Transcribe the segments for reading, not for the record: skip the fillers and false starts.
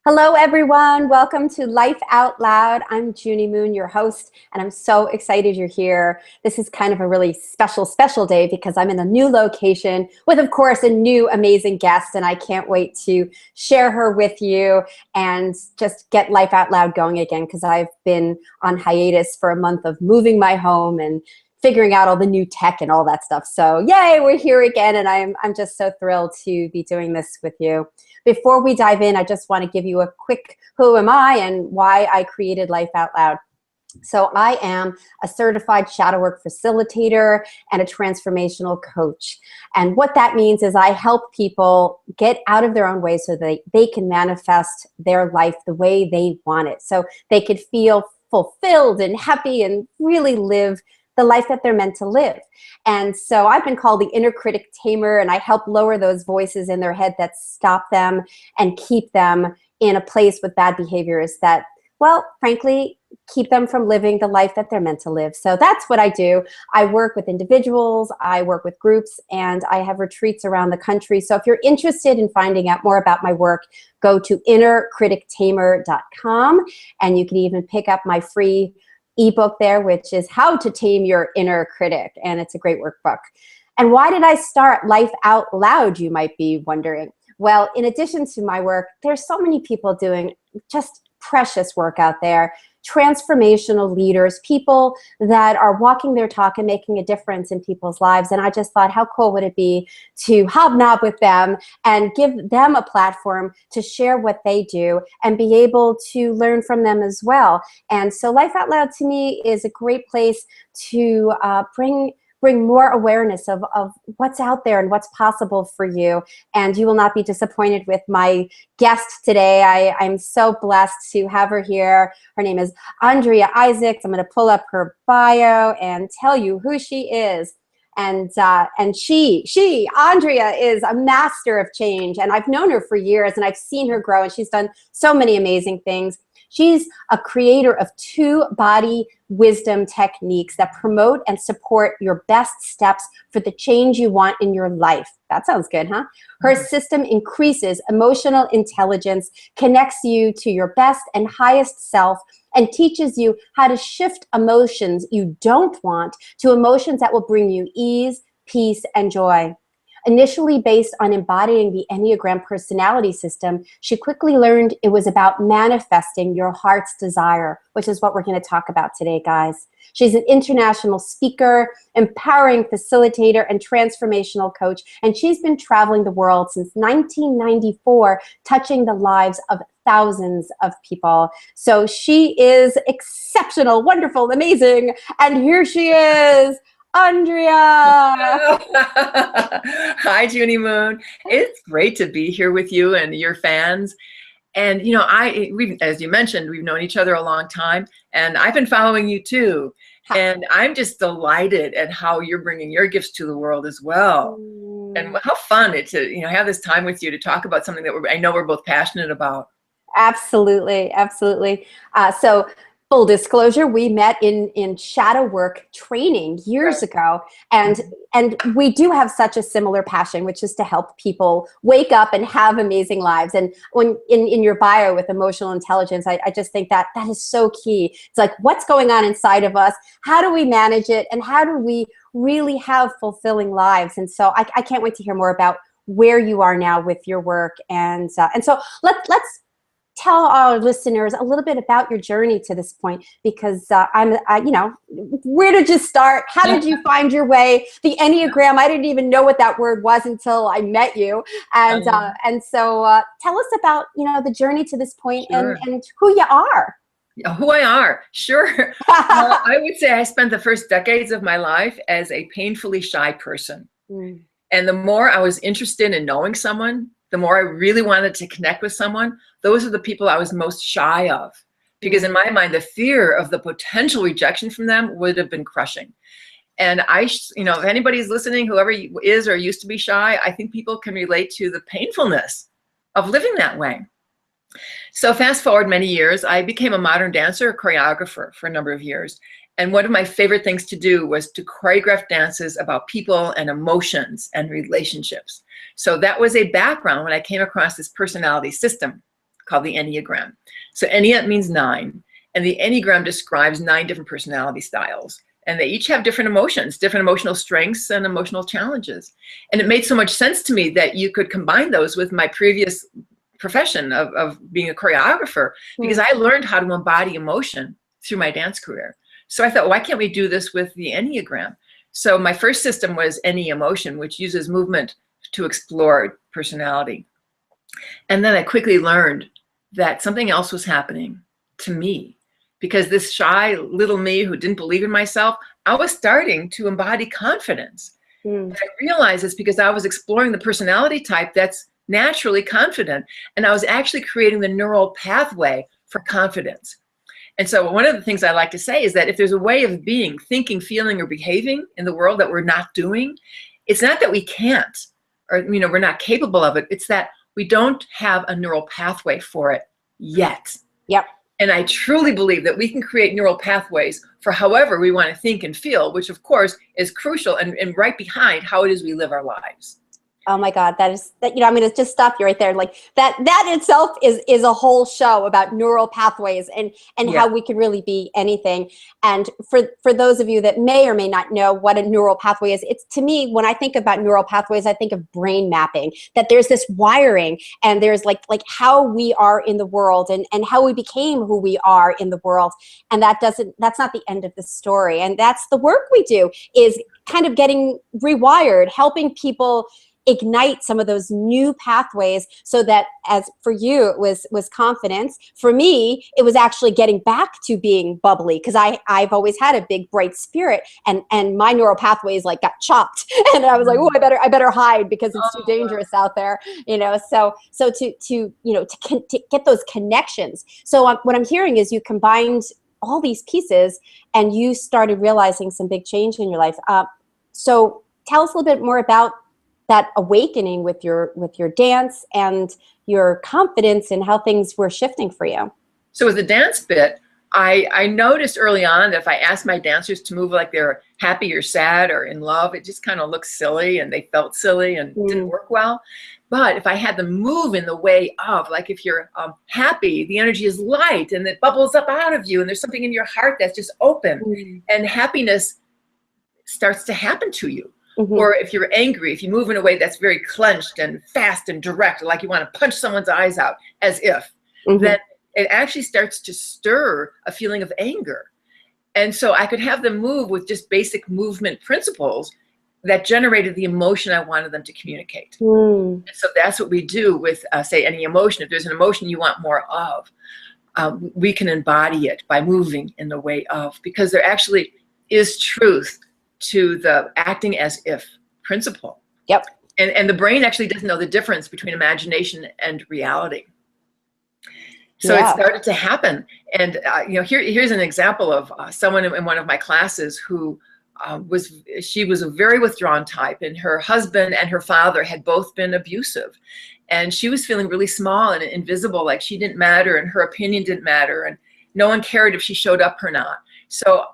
Hello, everyone. Welcome to Life Out Loud. I'm Junie Moon, your host, and I'm so excited you're here. This is kind of a really special day because I'm in a new location with, of course, a new amazing guest, and I can't wait to share her with you and just get Life Out Loud going again because I've been on hiatus for a month of moving my home and figuring out all the new tech and all that stuff. So yay, we're here again, and I'm just so thrilled to be doing this with you. Before we dive in, I just want to give you a quick who am I and why I created Life Out Loud. So I am a certified shadow work facilitator and a transformational coach. And what that means is I help people get out of their own way so that they can manifest their life the way they want it. So they could feel fulfilled and happy and really live the life that they're meant to live. And so I've been called the inner critic tamer, and I help lower those voices in their head that stop them and keep them in a place with bad behaviors that, well, frankly, keep them from living the life that they're meant to live. So that's what I do. I work with individuals, I work with groups, and I have retreats around the country. So if you're interested in finding out more about my work, go to innercritictamer.com, and you can even pick up my free ebook there, which is How to Tame Your Inner Critic, and it's a great workbook. And why did I start Life Out Loud, you might be wondering? Well, in addition to my work, there's so many people doing just precious work out there, transformational leaders, people that are walking their talk and making a difference in people's lives. And I just thought, how cool would it be to hobnob with them and give them a platform to share what they do and be able to learn from them as well. And so Life Out Loud to me is a great place to bring more awareness of what's out there and what's possible for you. And you will not be disappointed with my guest today. I'm so blessed to have her here. Her name is Andrea Isaacs. I'm going to pull up her bio and tell you who she is. And Andrea is a master of change. And I've known her for years, and I've seen her grow, and she's done so many amazing things. She's a creator of 2 body wisdom techniques that promote and support your best steps for the change you want in your life. That sounds good, huh? Her system increases emotional intelligence, connects you to your best and highest self, and teaches you how to shift emotions you don't want to emotions that will bring you ease, peace, and joy. Initially based on embodying the Enneagram personality system, she quickly learned it was about manifesting your heart's desire, which is what we're going to talk about today, guys. She's an international speaker, empowering facilitator, and transformational coach, and she's been traveling the world since 1994, touching the lives of thousands of people. So she is exceptional, wonderful, amazing, and here she is. Andrea. Hi, Junie Moon. It's great to be here with you and your fans. And you know, we've, as you mentioned, we've known each other a long time, and I've been following you too. And I'm just delighted at how you're bringing your gifts to the world as well. And how fun it to have this time with you to talk about something that I know we're both passionate about. Absolutely, absolutely. So full disclosure, we met in shadow work training years ago, and we do have such a similar passion, which is to help people wake up and have amazing lives. And when in your bio with emotional intelligence, I just think that is so key. It's like, what's going on inside of us? How do we manage it? And how do we really have fulfilling lives? And so I can't wait to hear more about where you are now with your work. And so let's tell our listeners a little bit about your journey to this point, because where did you start? How did you find your way? The Enneagram, I didn't even know what that word was until I met you. And so tell us about, the journey to this point. Sure. and who you are. Who I are, sure. Well, I would say I spent the first decades of my life as a painfully shy person. And the more I was interested in knowing someone, the more I really wanted to connect with someone, those are the people I was most shy of. Because in my mind, the fear of the potential rejection from them would have been crushing. And if anybody's listening, whoever is or used to be shy, I think people can relate to the painfulness of living that way. So fast forward many years, I became a modern dancer, a choreographer for a number of years. And one of my favorite things to do was to choreograph dances about people and emotions and relationships. So that was a background when I came across this personality system. called the Enneagram. So Ennea means 9, and the Enneagram describes 9 different personality styles. And they each have different emotions, different emotional strengths and emotional challenges. And it made so much sense to me that you could combine those with my previous profession of being a choreographer, because I learned how to embody emotion through my dance career. So I thought, why can't we do this with the Enneagram? So my first system was Enne Emotion, which uses movement to explore personality. And then I quickly learned that something else was happening to me, because this shy little me who didn't believe in myself, I was starting to embody confidence. And I realized it's because I was exploring the personality type that's naturally confident, and I was actually creating the neural pathway for confidence. And so one of the things I like to say is that if there's a way of being, thinking, feeling, or behaving in the world that we're not doing, it's not that we can't, or we're not capable of it. It's that we don't have a neural pathway for it yet. Yep. And I truly believe that we can create neural pathways for however we want to think and feel, which of course is crucial and right behind how it is we live our lives. Oh my God, that I'm going to just stop you right there. Like that itself is a whole show about neural pathways and how we can really be anything. And for those of you that may or may not know what a neural pathway is, it's, to me, when I think about neural pathways, I think of brain mapping, that there's this wiring and there's like how we are in the world and how we became who we are in the world. And that's not the end of the story. And that's the work we do, is kind of getting rewired, helping people ignite some of those new pathways, so that, as for you it was confidence, for me it was actually getting back to being bubbly, because I've always had a big bright spirit, and my neural pathways like got chopped and I was like, oh, I better hide because it's too dangerous out there, so to get those connections. So what I'm hearing is you combined all these pieces and you started realizing some big change in your life. So tell us a little bit more about that awakening with your dance and your confidence and how things were shifting for you. So with the dance bit, I noticed early on that if I asked my dancers to move like they're happy or sad or in love, it just kind of looked silly and they felt silly and didn't work well. But if I had them move in the way of, like if you're happy, the energy is light and it bubbles up out of you and there's something in your heart that's just open and happiness starts to happen to you. Or if you're angry, if you move in a way that's very clenched and fast and direct, like you want to punch someone's eyes out, as if, then it actually starts to stir a feeling of anger. And so I could have them move with just basic movement principles that generated the emotion I wanted them to communicate. And so that's what we do with, say, any emotion. If there's an emotion you want more of, we can embody it by moving in the way of, because there actually is truth to the acting as if principle. Yep. And the brain actually doesn't know the difference between imagination and reality. So it started to happen. And here's an example of someone in one of my classes who she was a very withdrawn type, and her husband and her father had both been abusive. And she was feeling really small and invisible, like she didn't matter and her opinion didn't matter and no one cared if she showed up or not. So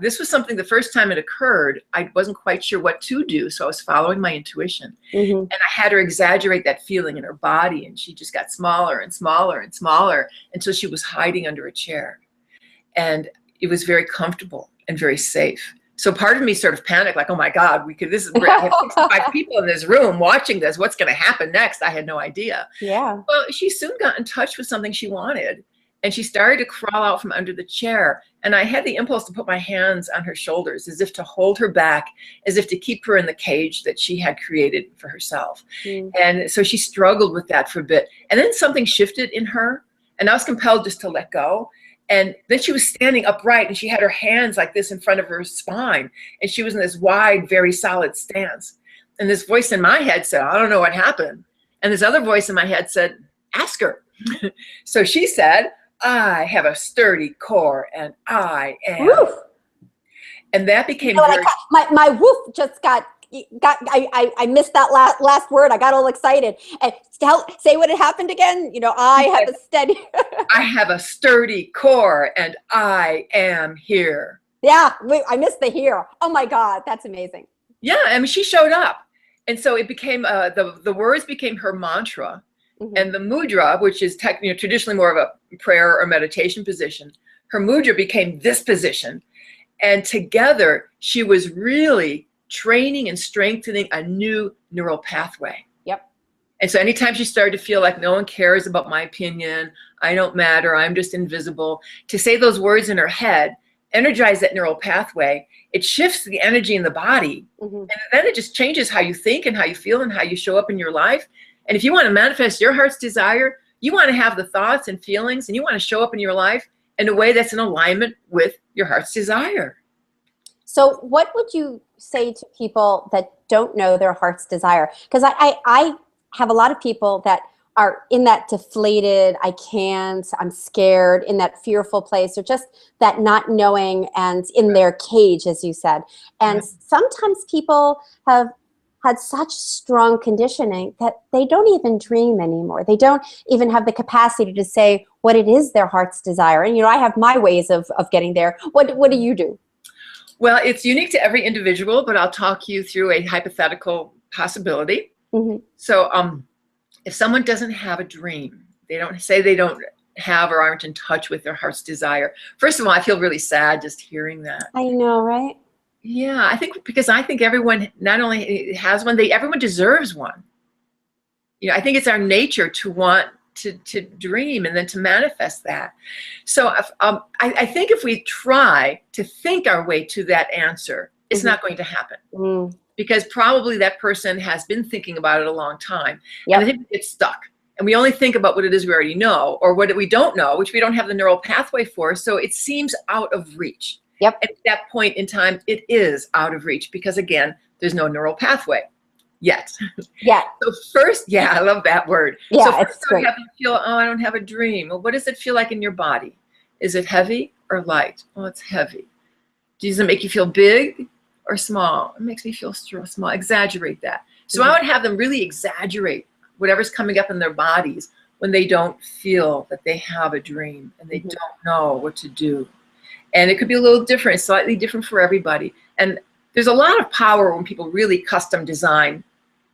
this was something, the first time it occurred, I wasn't quite sure what to do. So I was following my intuition and I had her exaggerate that feeling in her body. And she just got smaller and smaller and smaller until she was hiding under a chair. And it was very comfortable and very safe. So part of me sort of panicked, like, oh my God, I have 65 people in this room watching this. What's going to happen next? I had no idea. Yeah. Well, she soon got in touch with something she wanted. And she started to crawl out from under the chair. And I had the impulse to put my hands on her shoulders, as if to hold her back, as if to keep her in the cage that she had created for herself. And so she struggled with that for a bit. And then something shifted in her, and I was compelled just to let go. And then she was standing upright, and she had her hands like this in front of her spine. And she was in this wide, very solid stance. And this voice in my head said, I don't know what happened. And this other voice in my head said, ask her. So she said, I have a sturdy core and I am. Woof. And that became my woof just got I missed that last word. I got all excited. And say what had happened again. I have a steady I have a sturdy core and I am here. Yeah, I missed the here. Oh my God, that's amazing. Yeah, I mean, she showed up. And so it became the words became her mantra. And the mudra, which is traditionally more of a prayer or meditation position, her mudra became this position. And together, she was really training and strengthening a new neural pathway. Yep. And so anytime she started to feel like no one cares about my opinion, I don't matter, I'm just invisible, to say those words in her head, energize that neural pathway, it shifts the energy in the body. And then it just changes how you think and how you feel and how you show up in your life. And if you want to manifest your heart's desire, you want to have the thoughts and feelings, and you want to show up in your life in a way that's in alignment with your heart's desire. So what would you say to people that don't know their heart's desire? Because I have a lot of people that are in that deflated, I can't, I'm scared, in that fearful place, or just that not knowing and in their cage, as you said. And sometimes people have had such strong conditioning that they don't even dream anymore. They don't even have the capacity to say what it is their heart's desire. And, I have my ways of getting there. What do you do? Well, it's unique to every individual, but I'll talk you through a hypothetical possibility. So if someone doesn't have a dream, they don't have or aren't in touch with their heart's desire. First of all, I feel really sad just hearing that. I know, right? Yeah, because I think everyone not only has one, everyone deserves one. I think it's our nature to want to dream and then to manifest that. So I think if we try to think our way to that answer, it's not going to happen. Because probably that person has been thinking about it a long time. And I think we get stuck. And we only think about what it is we already know, or what we don't know, which we don't have the neural pathway for. So it seems out of reach. And at that point in time, it is out of reach because, again, there's no neural pathway yet. So first, I love that word. So first I have to feel, I don't have a dream. Well, what does it feel like in your body? Is it heavy or light? Oh, it's heavy. Does it make you feel big or small? It makes me feel small. Exaggerate that. So I would have them really exaggerate whatever's coming up in their bodies when they don't feel that they have a dream and they don't know what to do. And it could be a little different, slightly different for everybody. And there's a lot of power when people really custom design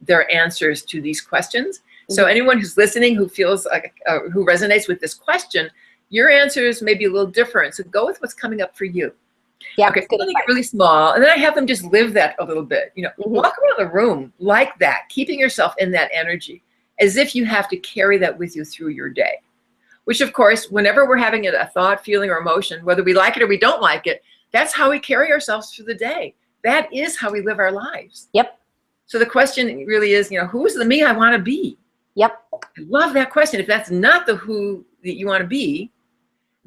their answers to these questions. So anyone who's listening who feels like, who resonates with this question, your answers may be a little different. So go with what's coming up for you. Okay, so they get really small. And then I have them just live that a little bit. Walk around the room like that, keeping yourself in that energy, as if you have to carry that with you through your day. Which, of course, whenever we're having a thought, feeling, or emotion, whether we like it or we don't like it, that's how we carry ourselves through the day. That is how we live our lives. So the question really is, who's the me I want to be? I love that question. If that's not the who that you want to be,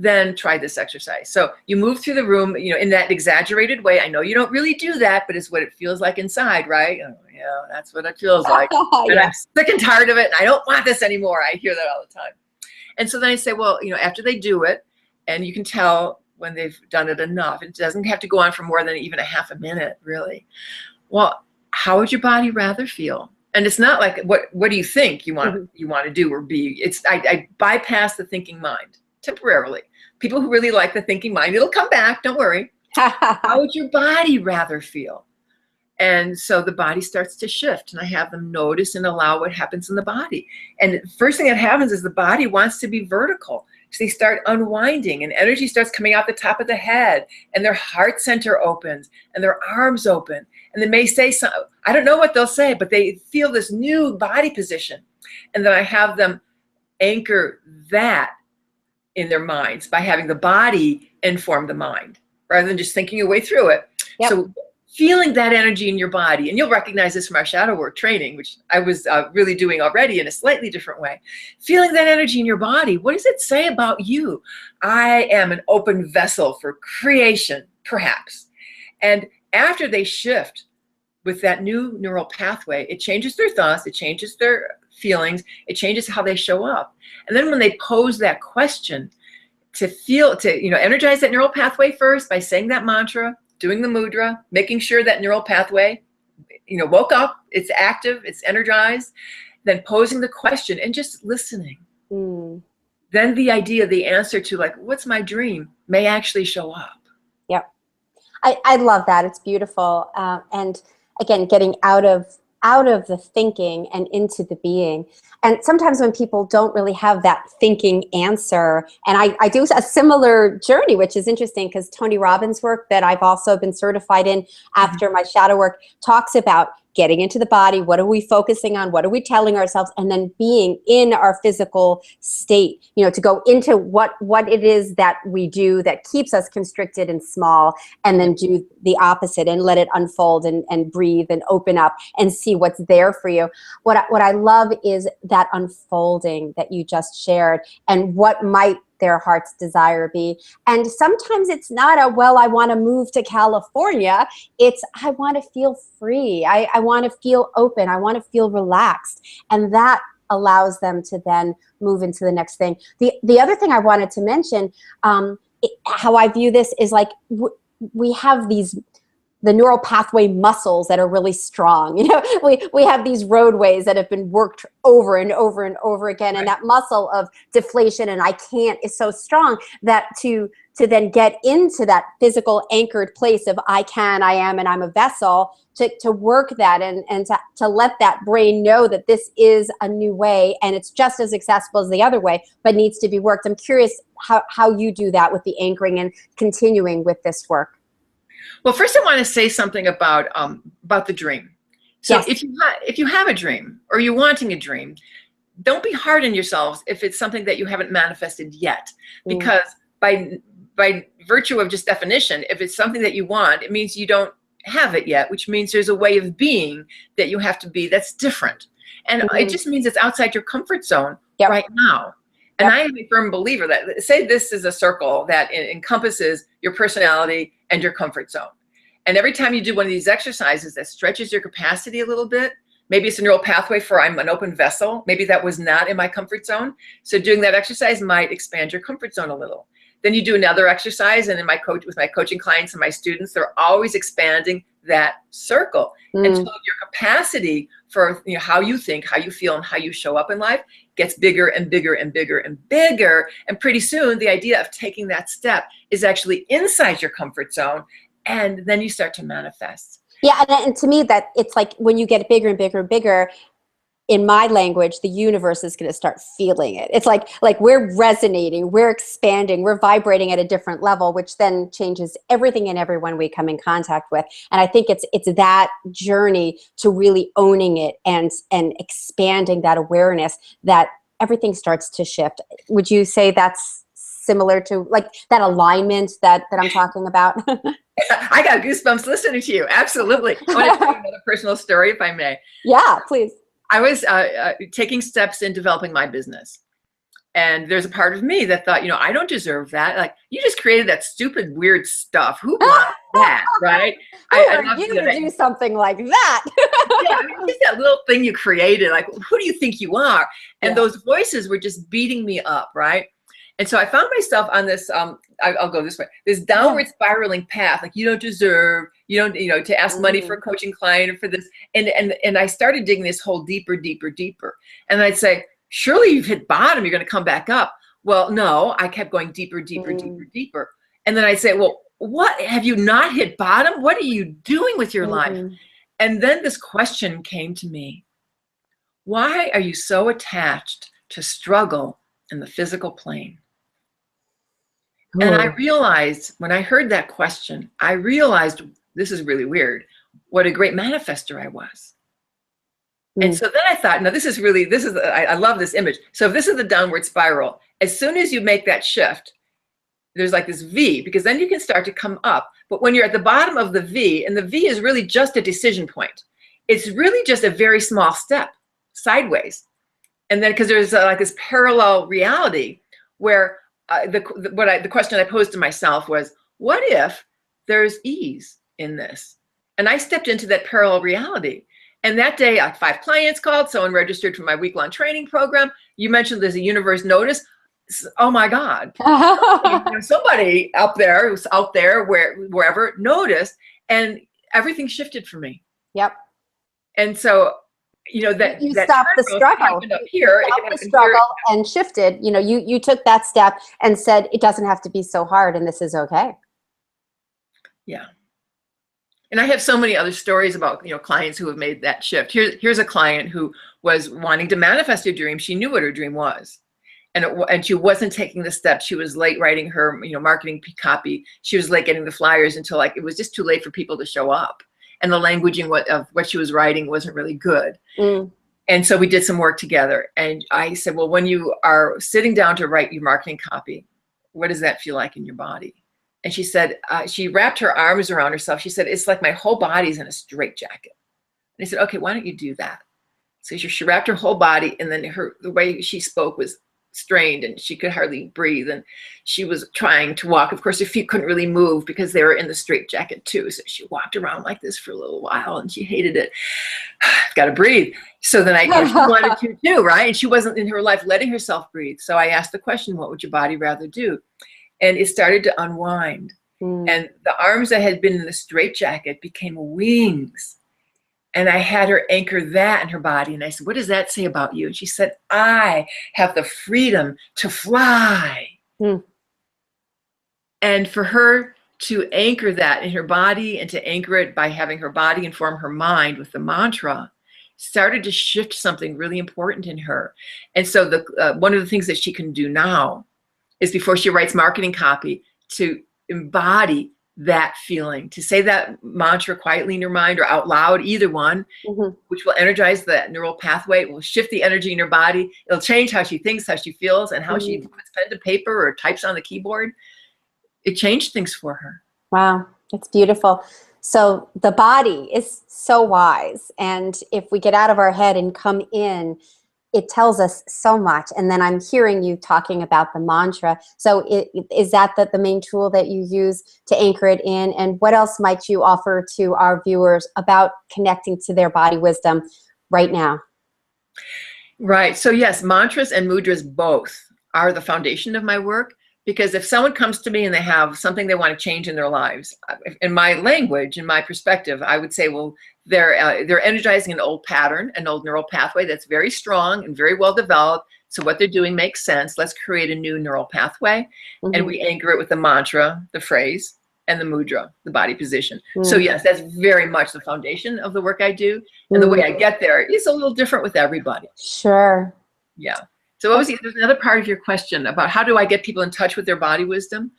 then try this exercise. So you move through the room, in that exaggerated way. I know you don't really do that, but it's what it feels like inside, right? Oh, yeah, that's what it feels like. And I'm sick and tired of it, and I don't want this anymore. I hear that all the time. And so then I say, well, after they do it, and you can tell when they've done it enough, it doesn't have to go on for more than even a half a minute, really. Well, how would your body rather feel? And it's not like, what do you think you want to do or be? I bypass the thinking mind temporarily. People who really like the thinking mind, it'll come back, don't worry. How would your body rather feel? And so the body starts to shift, and I have them notice and allow what happens in the body. And the first thing that happens is the body wants to be vertical. So they start unwinding, and energy starts coming out the top of the head, and their heart center opens, and their arms open. And they may say something, I don't know what they'll say, but they feel this new body position. And then I have them anchor that in their minds by having the body inform the mind, rather than just thinking your way through it. So feeling that energy in your body, and you'll recognize this from our shadow work training, which I was really doing already in a slightly different way. Feeling that energy in your body, what does it say about you? I am an open vessel for creation, perhaps. And after they shift with that new neural pathway, it changes their thoughts, it changes their feelings, it changes how they show up. And then when they pose that question, to energize that neural pathway first by saying that mantra, doing the mudra, making sure that neural pathway, woke up, it's active, it's energized, then posing the question and just listening. Then the answer to what's my dream may actually show up. I love that. It's beautiful. And again, getting out of the thinking and into the being. And sometimes when people don't really have that thinking answer, and I do a similar journey, which is interesting because Tony Robbins' work that I've also been certified in after my shadow work talks about getting into the body. What are we focusing on? What are we telling ourselves? And then being in our physical state, to go into what it is that we do that keeps us constricted and small, and then do the opposite and let it unfold and breathe and open up and see what's there for you. What I love is that unfolding that you just shared, and what might their heart's desire be. And sometimes it's not I want to move to California. It's, I want to feel free. I want to feel open. I want to feel relaxed. And that allows them to then move into the next thing. The other thing I wanted to mention, how I view this is like, we have the neural pathway muscles that are really strong. We have these roadways that have been worked over and over and over again. And that muscle of deflation and I can't is so strong that to then get into that physical anchored place of I can, I am, and I'm a vessel, to work that and to let that brain know that this is a new way and it's just as accessible as the other way, but needs to be worked. I'm curious how you do that with the anchoring and continuing with this work. Well, first I want to say something about the dream. So Yes. if you have a dream or you're wanting a dream, don't be hard on yourselves if it's something that you haven't manifested yet, because by virtue of just definition, if it's something that you want, it means you don't have it yet, which means there's a way of being that you have to be that's different. And it just means it's outside your comfort zone right now. And I am a firm believer that, say this is a circle that encompasses your personality and your comfort zone. And every time you do one of these exercises that stretches your capacity a little bit, maybe it's a neural pathway for I'm an open vessel. Maybe that was not in my comfort zone. So doing that exercise might expand your comfort zone a little. Then you do another exercise, and with my coaching clients and my students, they're always expanding that circle until your capacity for how you think, how you feel, and how you show up in life gets bigger and bigger and bigger and bigger. And pretty soon, the idea of taking that step is actually inside your comfort zone, and then you start to manifest. Yeah, and to me, that it's like when you get bigger and bigger and bigger, in my language, the universe is going to start feeling it. It's like we're resonating, we're expanding, we're vibrating at a different level, which then changes everything and everyone we come in contact with. And I think it's that journey to really owning it and expanding that awareness that everything starts to shift. Would you say that's similar to like that alignment that I'm talking about? I got goosebumps listening to you. Absolutely. I want to tell you another personal story, if I may. Yeah, please. I was taking steps in developing my business. And there's a part of me that thought, I don't deserve that. Like, you just created that stupid, weird stuff. Who wants that, right? I love you to do something like that. Yeah, just that little thing you created. Like, who do you think you are? And those voices were just beating me up, right? And so I found myself on this, I'll go this way, this downward spiraling path. Like, you don't deserve, you don't, to ask money for a coaching client or for this. And I started digging this hole deeper, deeper, deeper. And I'd say, surely you've hit bottom, you're going to come back up. Well, no, I kept going deeper, deeper, deeper, deeper. And then I'd say, well, what, have you not hit bottom? What are you doing with your life? And then this question came to me. Why are you so attached to struggle in the physical plane? And I realized, when I heard that question, I realized, this is really weird, what a great manifester I was. And so then I thought, no, I love this image. So if this is the downward spiral, as soon as you make that shift, there's like this V, because then you can start to come up. But when you're at the bottom of the V, and the V is really just a decision point, it's really just a very small step sideways. And then, because there's like this parallel reality where the question I posed to myself was, what if there's ease in this? And I stepped into that parallel reality. And that day, 5 clients called, someone registered for my week-long training program. You mentioned there's a universe notice. Oh my God. Somebody out there, who's out there, wherever, noticed, and everything shifted for me. Yep. And so, that you stopped the struggle. Up here, you stopped the struggle and shifted. You took that step and said, it doesn't have to be so hard, and this is okay. Yeah. And I have so many other stories about, clients who have made that shift. Here's a client who was wanting to manifest a dream. She knew what her dream was. And she wasn't taking the steps. She was late writing her, marketing copy. She was late getting the flyers until it was just too late for people to show up. And the languaging of what she was writing wasn't really good. Mm. And so we did some work together. And I said, well, when you are sitting down to write your marketing copy, what does that feel like in your body? And she said, she wrapped her arms around herself. She said, it's like my whole body's in a straitjacket. And I said, okay, why don't you do that? So she wrapped her whole body, and then the way she spoke was strained, and she could hardly breathe. And she was trying to walk. Of course, her feet couldn't really move because they were in the straitjacket too. So she walked around like this for a little while, and she hated it. Got to breathe. So then she wanted to too, right? And she wasn't in her life letting herself breathe. So I asked the question, what would your body rather do? And it started to unwind. And the arms that had been in the straitjacket became wings. And I had her anchor that in her body. And I said, what does that say about you? And she said, I have the freedom to fly. And for her to anchor that in her body and to anchor it by having her body inform her mind with the mantra started to shift something really important in her. And so one of the things that she can do now is, before she writes marketing copy, to embody that feeling, to say that mantra quietly in your mind or out loud, either one, which will energize that neural pathway. It will shift the energy in her body. It'll change how she thinks, how she feels, and how she puts pen to paper or types on the keyboard. It changed things for her. Wow, it's beautiful. So the body is so wise. And if we get out of our head and come in, it tells us so much. And then I'm hearing you talking about the mantra. So is that the main tool that you use to anchor it in? And what else might you offer to our viewers about connecting to their body wisdom right now? Right. So yes, mantras and mudras both are the foundation of my work. Because if someone comes to me and they have something they want to change in their lives, in my language, in my perspective, I would say, well, they're energizing an old pattern, an old neural pathway that's very strong and very well developed. So what they're doing makes sense. Let's create a new neural pathway. And we anchor it with the mantra, the phrase, and the mudra, the body position. So yes, that's very much the foundation of the work I do. And the way I get there is a little different with everybody. Sure. Yeah. So there's another part of your question about how do I get people in touch with their body wisdom?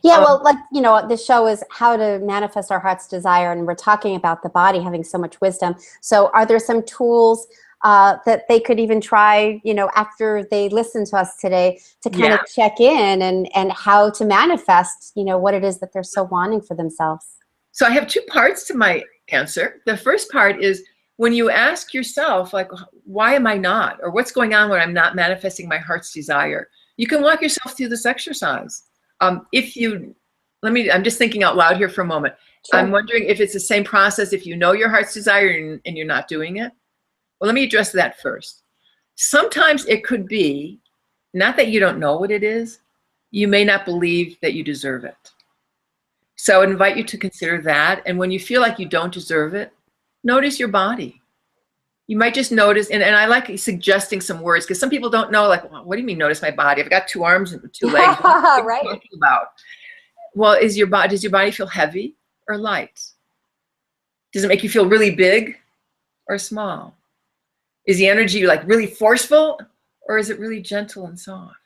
Yeah, well, the show is how to manifest our heart's desire, and we're talking about the body having so much wisdom. So are there some tools that they could even try, after they listen to us today, to kind of check in and how to manifest, what it is that they're so wanting for themselves? So I have two parts to my answer. The first part is, when you ask yourself, like, why am I not? Or what's going on when I'm not manifesting my heart's desire? You can walk yourself through this exercise. I'm just thinking out loud here for a moment. Sure. I'm wondering if it's the same process if you know your heart's desire and you're not doing it. Well, let me address that first. Sometimes it could be, not that you don't know what it is, you may not believe that you deserve it. So I invite you to consider that. And when you feel like you don't deserve it, notice your body. You might just notice, and I like suggesting some words, because some people don't know, like, well, what do you mean notice my body? I've got 2 arms and 2 legs. What are you talking about? Well, does your body feel heavy or light? Does it make you feel really big or small? Is the energy like really forceful, or is it really gentle and soft?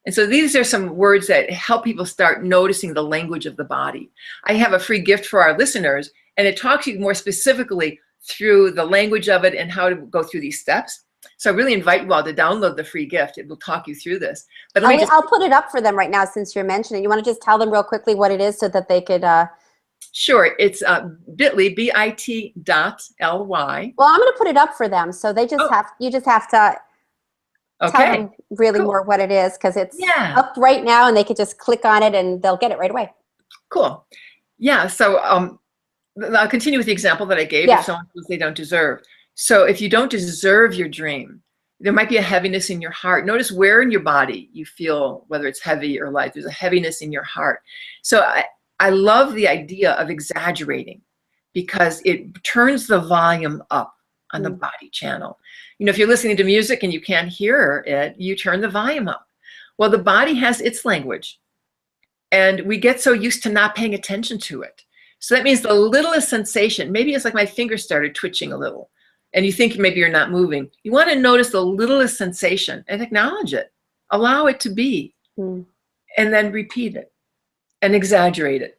And so these are some words that help people start noticing the language of the body. I have a free gift for our listeners, and it talks to you more specifically through the language of it and how to go through these steps. So I really invite you all to download the free gift. It will talk you through this. But I'll put it up for them right now since you're mentioning. You want to just tell them real quickly what it is so that they could... Sure. It's bit.ly, bit.ly. Well, I'm going to put it up for them. So they just you just have to tell them really more what it is, because it's up right now and they could just click on it and they'll get it right away. Cool. Yeah. So I'll continue with the example that I gave if someone feels they don't deserve. So if you don't deserve your dream, there might be a heaviness in your heart. Notice where in your body you feel, whether it's heavy or light, there's a heaviness in your heart. So I love the idea of exaggerating, because it turns the volume up on the body channel. If you're listening to music and you can't hear it, you turn the volume up. Well, the body has its language, and we get so used to not paying attention to it. So that means the littlest sensation, maybe it's like my finger started twitching a little and you think maybe you're not moving. You want to notice the littlest sensation and acknowledge it. Allow it to be, and then repeat it and exaggerate it.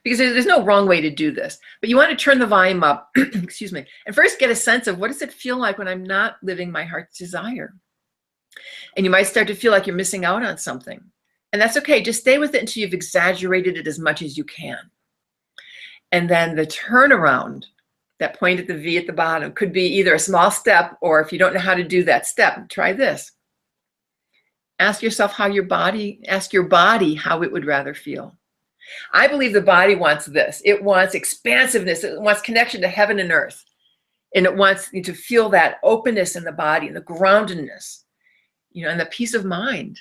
Because there's no wrong way to do this, but you want to turn the volume up, excuse me, and first get a sense of what does it feel like when I'm not living my heart's desire. And you might start to feel like you're missing out on something. And that's okay. Just stay with it until you've exaggerated it as much as you can. And then the turnaround, that point at the V at the bottom, could be either a small step, or if you don't know how to do that step, try this. Ask yourself how your body how it would rather feel. I believe the body wants this. It wants expansiveness. It wants connection to heaven and earth. And it wants you to feel that openness in the body and the groundedness, and the peace of mind,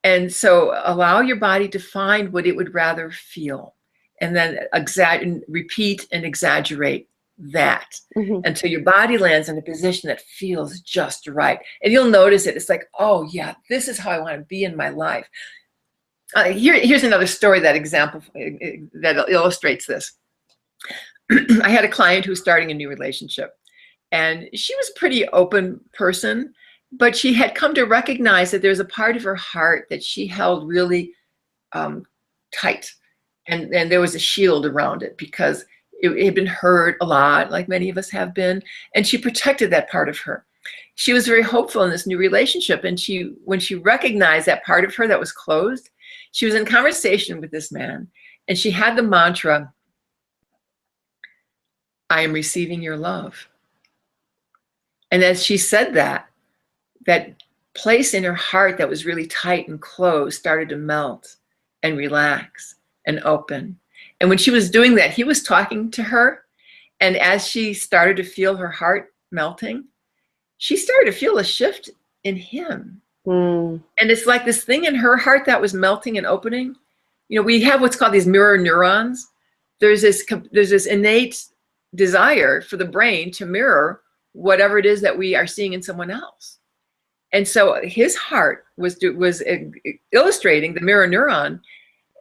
And so allow your body to find what it would rather feel. And then repeat and exaggerate that until your body lands in a position that feels just right. And you'll notice it. It's like, oh yeah, this is how I want to be in my life. Here's another story, that example that illustrates this. I had a client who was starting a new relationship, and she was a pretty open person, but she had come to recognize that there was a part of her heart that she held really tight. And there was a shield around it because it had been hurt a lot, like many of us have been. And she protected that part of her. She was very hopeful in this new relationship. And when she recognized that part of her that was closed, she was in conversation with this man. And she had the mantra, I am receiving your love. And as she said that place in her heart that was really tight and closed started to melt and relax and open. And when she was doing that, he was talking to her. And as she started to feel her heart melting, she started to feel a shift in him. And it's like this thing in her heart that was melting and opening. We have what's called these mirror neurons. There's this innate desire for the brain to mirror whatever it is that we are seeing in someone else. And so his heart was illustrating the mirror neuron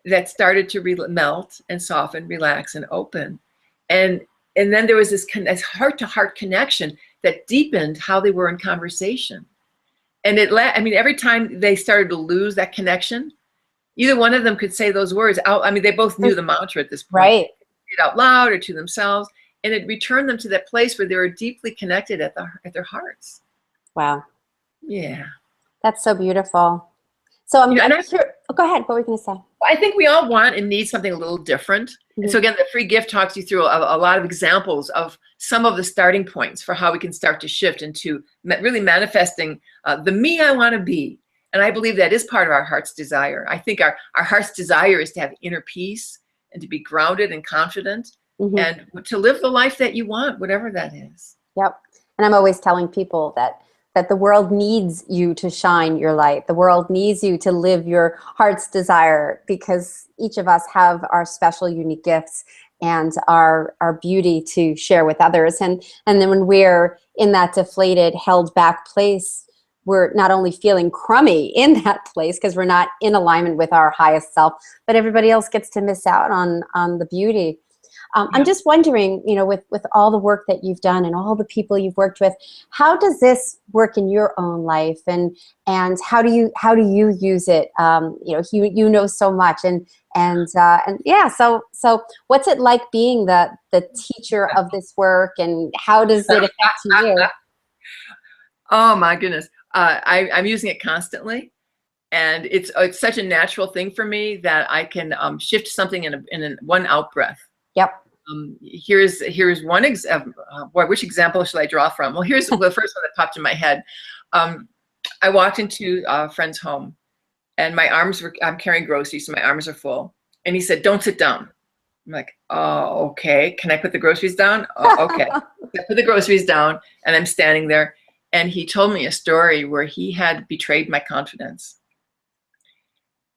that started to melt and soften, relax, and open. And then there was this heart-to-heart connection that deepened how they were in conversation. And every time they started to lose that connection, either one of them could say those words out. They both knew the mantra at this point. Right. It out loud or to themselves. And it returned them to that place where they were deeply connected at their hearts. Wow. Yeah. That's so beautiful. So I'm sure. Oh, go ahead. What were you going to say? I think we all want and need something a little different. And so again, the free gift talks you through a lot of examples of some of the starting points for how we can start to shift into really manifesting the me I want to be. And I believe that is part of our heart's desire. I think our heart's desire is to have inner peace and to be grounded and confident and to live the life that you want, whatever that is. Yep. And I'm always telling people that the world needs you to shine your light. The world needs you to live your heart's desire, because each of us have our special, unique gifts and our beauty to share with others. And then when we're in that deflated, held back place, we're not only feeling crummy in that place because we're not in alignment with our highest self, but everybody else gets to miss out on the beauty. I'm just wondering, with all the work that you've done and all the people you've worked with, how does this work in your own life, and how do you use it? You know so much, and yeah. So what's it like being the teacher of this work, and how does it affect you? Oh my goodness, I'm using it constantly. And it's such a natural thing for me that I can shift something in one out breath. Yep. Here's one example. Which example should I draw from? Well, here's the first one that popped in my head. I walked into a friend's home, and I'm carrying groceries, so my arms are full. And he said, "Don't sit down." I'm like, "Oh, okay. Can I put the groceries down?" "Oh, okay." I put the groceries down, and I'm standing there. And he told me a story where he had betrayed my confidence.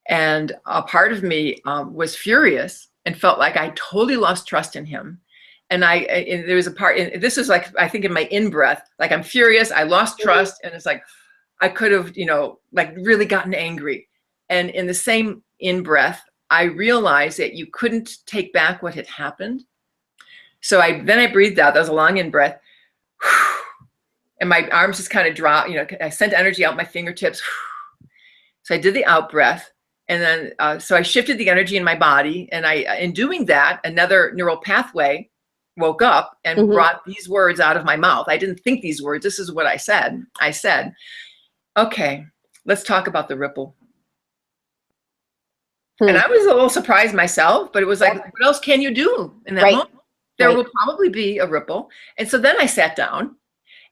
And a part of me was furious and felt like I totally lost trust in him. And there was a part, and this is like, I think in my in-breath, like I'm furious, I lost trust, and it's like, I could have, like really gotten angry. And in the same in-breath, I realized that you couldn't take back what had happened. So then I breathed out. That was a long in breath. And my arms just kind of dropped, I sent energy out my fingertips. So I did the out breath. And then, so I shifted the energy in my body. And in doing that, another neural pathway woke up and brought these words out of my mouth. I didn't think these words. This is what I said. I said, okay, let's talk about the ripple. And I was a little surprised myself, but it was like, what else can you do in that moment? There will probably be a ripple. And so then I sat down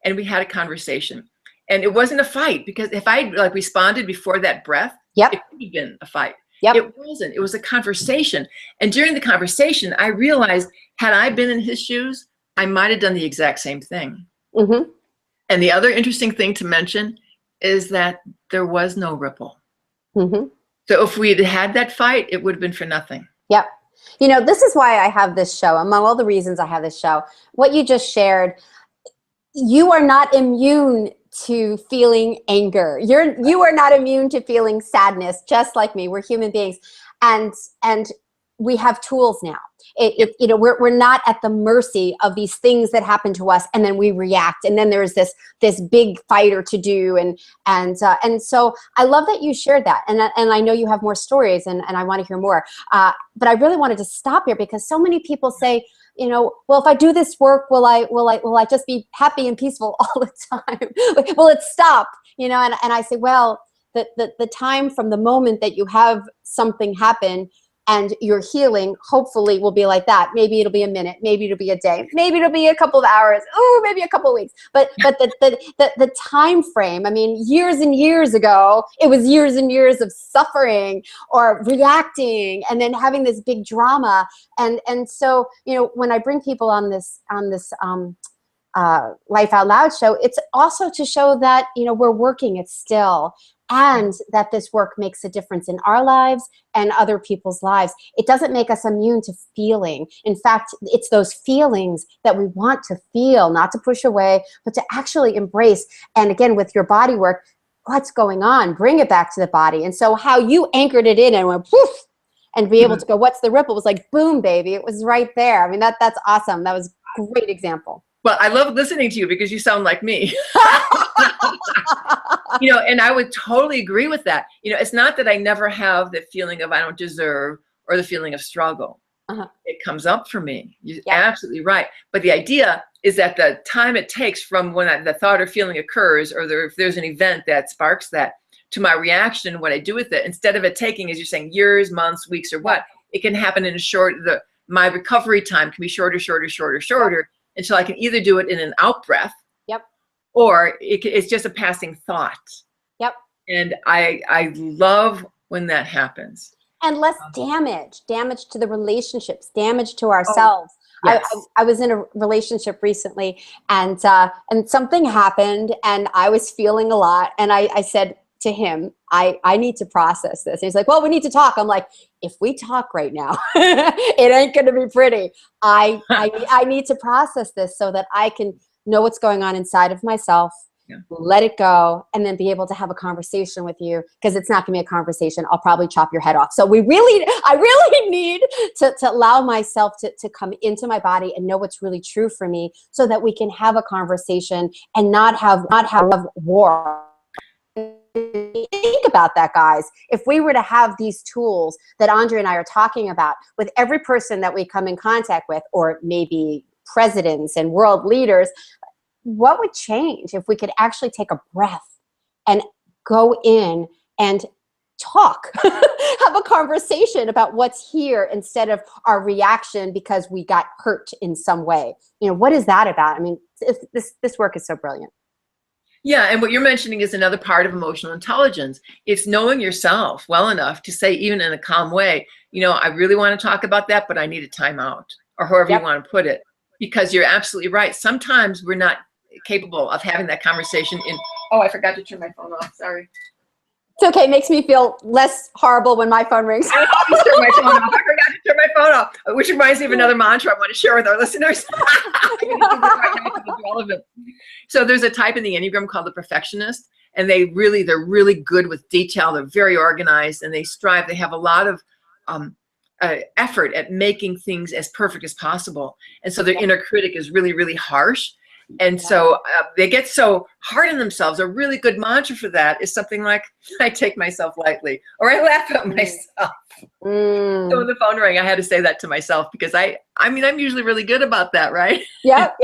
and we had a conversation. And it wasn't a fight, because if I responded before that breath, it could have been a fight. It wasn't. It was a conversation. And during the conversation, I realized, had I been in his shoes, I might have done the exact same thing. And the other interesting thing to mention is that there was no ripple. So if we had had that fight, it would have been for nothing. Yep. This is why I have this show. Among all the reasons I have this show, what you just shared, you are not immune to feeling anger. You are not immune to feeling sadness, just like me. We're human beings. And we have tools now. We're not at the mercy of these things that happen to us, and then we react, and then there's this big fighter to do, and so I love that you shared that, and I know you have more stories, and I want to hear more. But I really wanted to stop here, because so many people say, well, if I do this work, will I just be happy and peaceful all the time? Will it stop? And I say, well, the time from the moment that you have something happen and your healing hopefully will be like that. Maybe it'll be a minute, maybe it'll be a day, maybe it'll be a couple of hours, maybe a couple of weeks. But the time frame, I mean, years and years ago, it was years and years of suffering or reacting and then having this big drama. And so, when I bring people on this Life Out Loud show, it's also to show that, we're working it still, and that this work makes a difference in our lives and other people's lives. It doesn't make us immune to feeling. In fact, it's those feelings that we want to feel, not to push away, but to actually embrace. And again, with your body work, what's going on? Bring it back to the body. And so how you anchored it in and went poof, and be able to go, what's the ripple? It was like, boom, baby. It was right there. I mean, that's awesome. That was a great example. Well, I love listening to you because you sound like me. And I would totally agree with that. It's not that I never have the feeling of I don't deserve or the feeling of struggle. It comes up for me. You're absolutely right. But the idea is that the time it takes from when the thought or feeling occurs, or if there's an event that sparks that, to my reaction, what I do with it, instead of it taking, as you're saying, years, months, weeks, or what, it can happen in my recovery time can be shorter. Until I can either do it in an out breath, or it's just a passing thought. And I love when that happens. And less damage to the relationships, damage to ourselves. Yes. I was in a relationship recently, and something happened, and I was feeling a lot, and I said to him, I need to process this. And he's like, well, we need to talk. I'm like, if we talk right now, it ain't going to be pretty. I need to process this so that I can know what's going on inside of myself, let it go, and then be able to have a conversation with you, because it's not going to be a conversation. I'll probably chop your head off. So I really need to allow myself to come into my body and know what's really true for me, so that we can have a conversation and not have war. Think about that, guys. If we were to have these tools that Andrea and I are talking about with every person that we come in contact with, or maybe presidents and world leaders, what would change if we could actually take a breath and go in and talk, have a conversation about what's here, instead of our reaction because we got hurt in some way? What is that about? I mean, this work is so brilliant. Yeah, and what you're mentioning is another part of emotional intelligence. It's knowing yourself well enough to say, even in a calm way, I really want to talk about that, but I need a timeout, or however you want to put it. Because you're absolutely right. Sometimes we're not capable of having that conversation I forgot to turn my phone off. Sorry. It's okay. It makes me feel less horrible when my phone rings. I always turn my phone off. I forgot to turn my phone off, which reminds me of another mantra I want to share with our listeners. So there's a type in the Enneagram called the perfectionist, and they're really good with detail. They're very organized, and they have a lot of effort at making things as perfect as possible. And so their inner critic is really, really harsh. And so they get so hard on themselves. A really good mantra for that is something like, I take myself lightly, or I laugh at myself. So when the phone rang, I had to say that to myself, because I mean, I'm usually really good about that, right? Yep.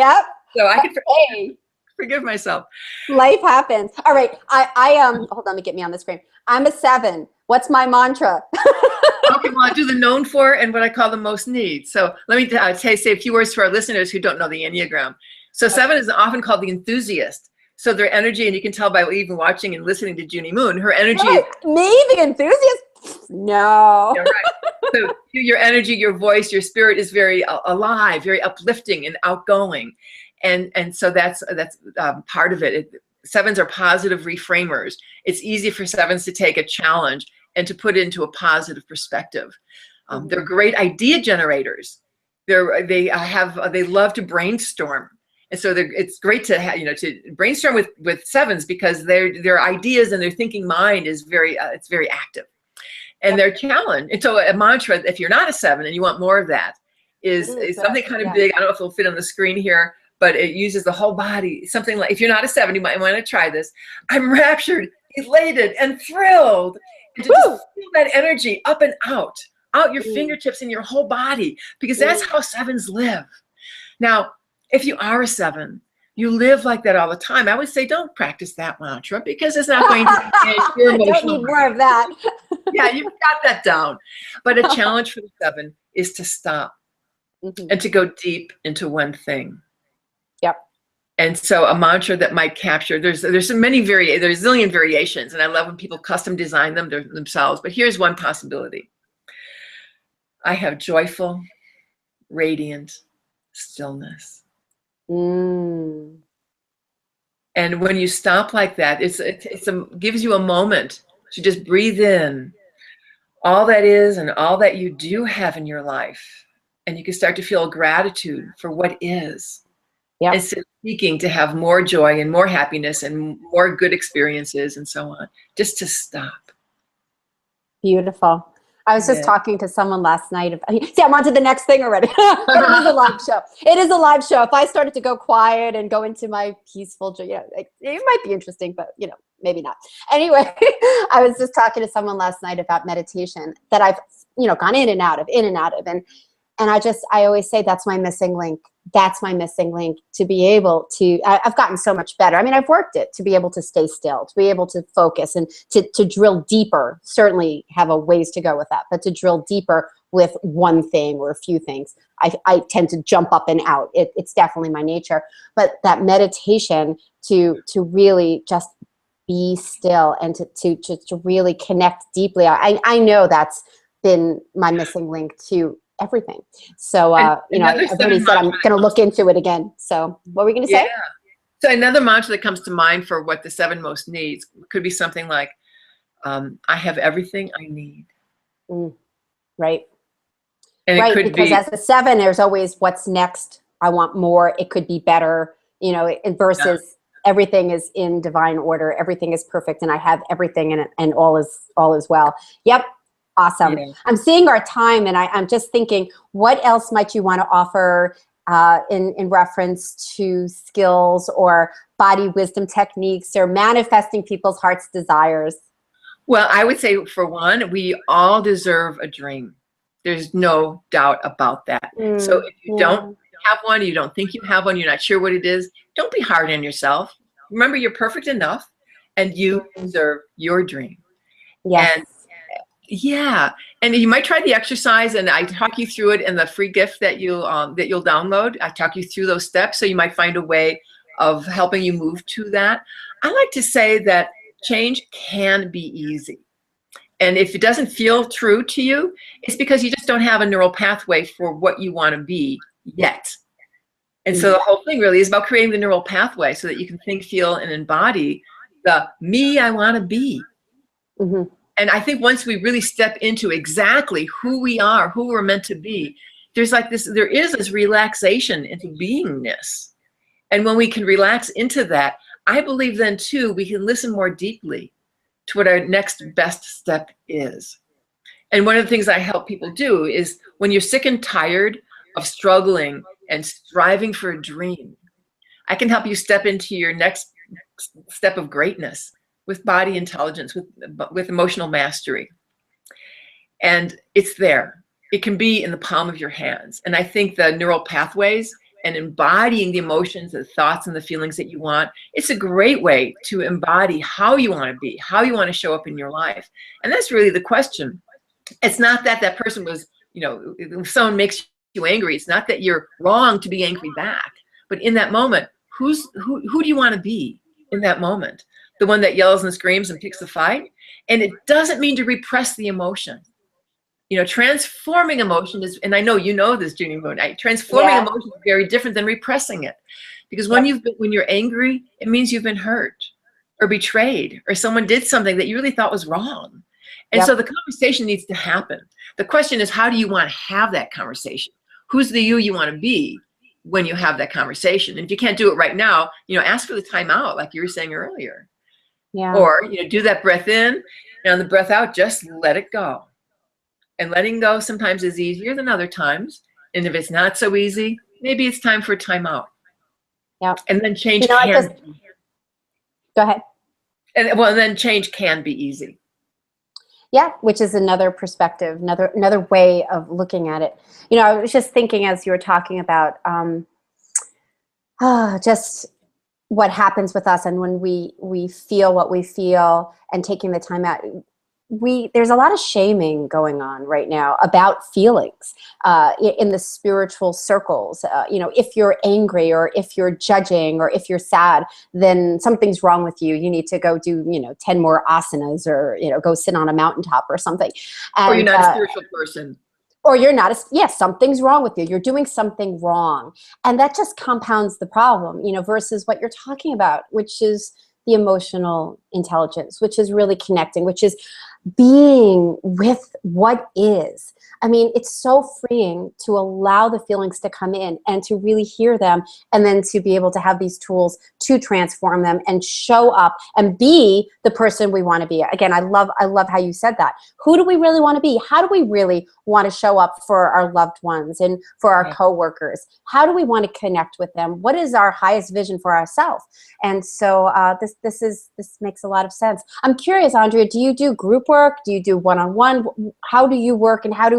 So I can forgive myself. Life happens. All right. Hold on, let me get me on the screen. I'm a 7. What's my mantra? Okay, well, I do the known for and what I call the most need. So let me say a few words to our listeners who don't know the Enneagram. So 7 is often called the enthusiast. So their energy, and you can tell by even watching and listening to Junie Moon, her energy is... Me, the enthusiast? No. Yeah, right. So your energy, your voice, your spirit is very alive, very uplifting and outgoing. And so that's part of it. 7s are positive reframers. It's easy for 7s to take a challenge and to put it into a positive perspective. They're great idea generators. They love to brainstorm. And so it's great to to brainstorm with 7s, because their ideas and their thinking mind is it's very active, and their challenge. And so a mantra, if you're not a 7 and you want more of that, is something kind of big. I don't know if it'll fit on the screen here, but it uses the whole body. Something like, if you're not a 7, you might want to try this. I'm raptured, elated, and thrilled. And to just feel that energy up and out your fingertips and your whole body, because that's how 7s live. Now, if you are a 7, you live like that all the time, I would say don't practice that mantra, because it's not going to change your emotional. I don't need more of that. Yeah, you've got that down. But a challenge for the 7 is to stop and to go deep into one thing. Yep. And so a mantra that might capture, there's so many there's a zillion variations, and I love when people custom design them themselves, but here's one possibility. I have joyful, radiant stillness. And when you stop like that, it gives you a moment to just breathe in all that is and all that you do have in your life. And you can start to feel gratitude for what is. Yep. Instead of seeking to have more joy and more happiness and more good experiences and so on, just to stop. Beautiful. I was just talking to someone last night. See, I'm on to the next thing already. But it is a live show. It is a live show. If I started to go quiet and go into my peaceful, it might be interesting, but maybe not. Anyway, I was just talking to someone last night about meditation that I've, gone in and out of, and I always say that's my missing link. That's my missing link, to be able to, I've gotten so much better. I mean, I've worked it to be able to stay still, to be able to focus, and to drill deeper. Certainly have a ways to go with that, but to drill deeper with one thing or a few things. I tend to jump up and out. It's definitely my nature. But that meditation to really just be still and to really connect deeply. I know that's been my missing link to everything. So, I've already said I'm going to look into it again. So what were we going to say? Yeah. So another mantra that comes to mind for what the 7 most needs could be something like, I have everything I need. Right. And right. It could because be, as a 7, there's always what's next. I want more. It could be better, versus everything is in divine order. Everything is perfect. And I have everything in it, and all is well. Yep. Awesome. Yeah. I'm seeing our time, and I'm just thinking, what else might you want to offer in reference to skills or body wisdom techniques or manifesting people's heart's desires? Well, I would say, for one, we all deserve a dream. There's no doubt about that. So if you don't have one, you don't think you have one, you're not sure what it is, don't be hard on yourself. Remember, you're perfect enough, and you deserve your dream. Yes. And you might try the exercise, and I talk you through it in the free gift that you'll download. I talk you through those steps, so you might find a way of helping you move to that. I like to say that change can be easy. And if it doesn't feel true to you, it's because you just don't have a neural pathway for what you want to be yet. And so the whole thing really is about creating the neural pathway so that you can think, feel, and embody the me I want to be. And I think once we really step into exactly who we are, who we're meant to be, there is this relaxation into beingness. And when we can relax into that, I believe then too, we can listen more deeply to what our next best step is. And one of the things I help people do is when you're sick and tired of struggling and striving for a dream, I can help you step into your next step of greatness with body intelligence, with emotional mastery. And it's there. It can be in the palm of your hands. And I think the neural pathways and embodying the emotions, the thoughts, and the feelings that you want, it's a great way to embody how you want to be, how you want to show up in your life. And that's really the question. It's not that that person was, if someone makes you angry, it's not that you're wrong to be angry back. But in that moment, who do you want to be in that moment? The one that yells and screams and picks the fight? And it doesn't mean to repress the emotion. Transforming emotion is, and I know you know this, Junie Moon, transforming emotion is very different than repressing it. Because when you're angry, it means you've been hurt or betrayed, or someone did something that you really thought was wrong. And so the conversation needs to happen. The question is, how do you want to have that conversation? Who's the you want to be when you have that conversation? And if you can't do it right now, ask for the time out, like you were saying earlier. Yeah. Or, do that breath in, and on the breath out, just let it go. And letting go sometimes is easier than other times. And if it's not so easy, maybe it's time for a time out. Yeah. And then change go ahead. And then change can be easy. Yeah, which is another perspective, another way of looking at it. I was just thinking as you were talking about just what happens with us, and when we feel what we feel, and taking the time out. There's a lot of shaming going on right now about feelings in the spiritual circles. If you're angry, or if you're judging, or if you're sad, then something's wrong with you. You need to go do 10 more asanas, or go sit on a mountaintop or something. And, or you're not a spiritual person. Or you're not something's wrong with you. You're doing something wrong, and that just compounds the problem. Versus what you're talking about, which is the emotional intelligence, which is really connecting, which is being with what is. I mean, it's so freeing to allow the feelings to come in and to really hear them, and then to be able to have these tools to transform them and show up and be the person we want to be. Again, I love how you said that. Who do we really want to be? How do we really want to show up for our loved ones and for our coworkers? How do we want to connect with them? What is our highest vision for ourselves? And so this makes a lot of sense. I'm curious, Andrea, do you do group work? Do you do one-on-one? How do you work, and how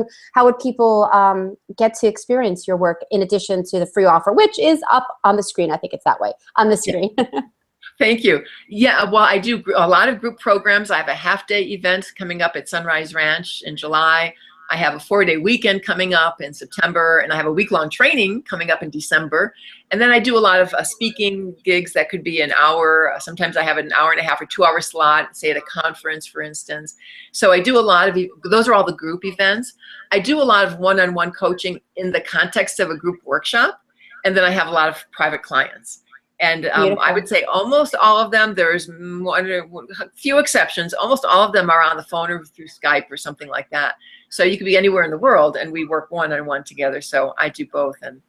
would people get to experience your work in addition to the free offer, which is up on the screen? I think it's that way on the screen. Thank you. Yeah, well, I do a lot of group programs. I have a half-day event coming up at Sunrise Ranch in July. I have a 4-day weekend coming up in September, and I have a week-long training coming up in December. And then I do a lot of speaking gigs that could be an hour. Sometimes I have an hour and a half or 2-hour slot, say at a conference, for instance. So I do a lot of, those are all the group events. I do a lot of one-on-one coaching in the context of a group workshop. And then I have a lot of private clients. And I would say almost all of them, there's a few exceptions, almost all of them are on the phone or through Skype or something like that. So you could be anywhere in the world, and we work one-on-one together. So I do both, and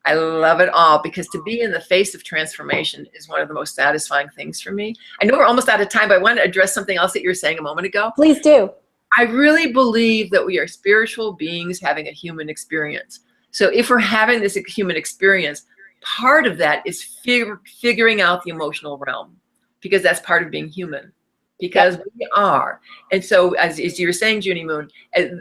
I love it all, because to be in the face of transformation is one of the most satisfying things for me. I know we're almost out of time, but I want to address something else that you were saying a moment ago. Please do. I really believe that we are spiritual beings having a human experience. So if we're having this human experience, part of that is figuring out the emotional realm, because that's part of being human, because we are. And so as you were saying, Junie Moon,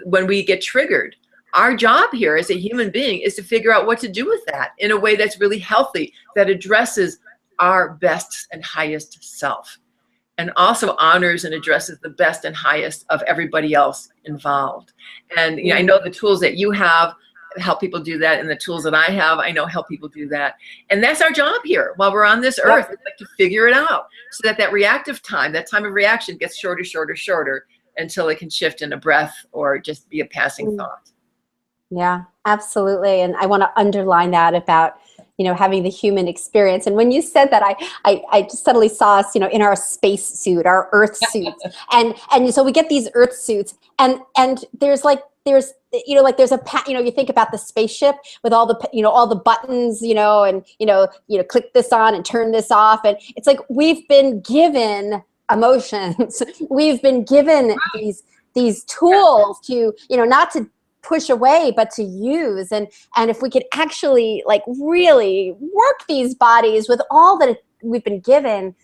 when we get triggered, our job here as a human being is to figure out what to do with that in a way that's really healthy, that addresses our best and highest self, and also honors and addresses the best and highest of everybody else involved. And I know the tools that you have help people do that, and the tools that I have, I know help people do that. And that's our job here while we're on this earth, like to figure it out, so that reactive time, that time of reaction, gets shorter, shorter, shorter, until it can shift in a breath or just be a passing thought. Yeah, absolutely. And I want to underline that about, having the human experience. And when you said that, I just suddenly saw us, in our space suit, our Earth suits. and so we get these Earth suits, and there's there's a you think about the spaceship with all the all the buttons, and click this on and turn this off, and it's like we've been given emotions. We've been given these tools to, you know, not to push away, but to use. And if we could actually like really work these bodies with all that we've been given,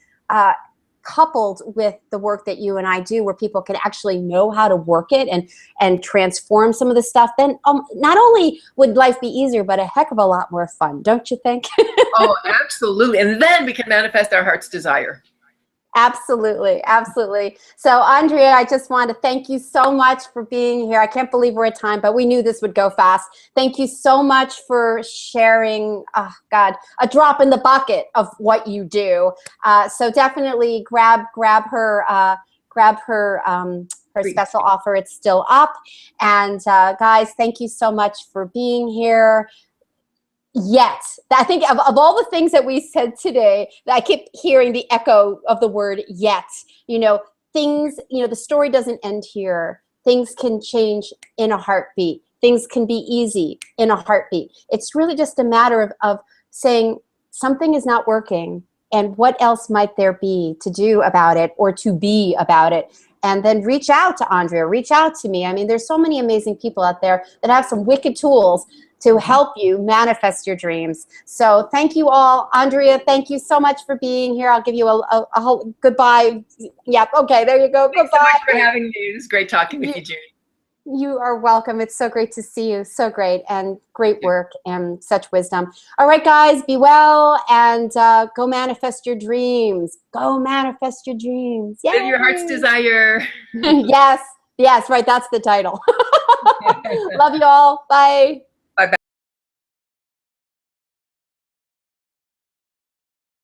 coupled with the work that you and I do, where people can actually know how to work it and transform some of the stuff, then not only would life be easier, but a heck of a lot more fun, don't you think? Oh, absolutely. And then we can manifest our heart's desire. Absolutely. Absolutely. So Andrea, I just want to thank you so much for being here. I can't believe we're at time, but we knew this would go fast. Thank you so much for sharing, oh God, a drop in the bucket of what you do. So definitely grab her special offer. It's still up. And guys, thank you so much for being here. Yet, I think of all the things that we said today, I keep hearing the echo of the word yet. You know, things, you know, the story doesn't end here. Things can change in a heartbeat. Things can be easy in a heartbeat. It's really just a matter of saying something is not working, and what else might there be to do about it or to be about it? And then reach out to Andrea, reach out to me. I mean, there's so many amazing people out there that have some wicked tools to help you manifest your dreams. So thank you all. Andrea, thank you so much for being here. I'll give you a whole goodbye. Yep. Okay, there you go. Thanks goodbye. So much for having me. It was great talking with you, Judy. You are welcome. It's so great to see you. So great, and great work and such wisdom. All right, guys, be well and go manifest your dreams. Go manifest your dreams. Live your heart's desire. Yes. Yes, right. That's the title. Love you all. Bye.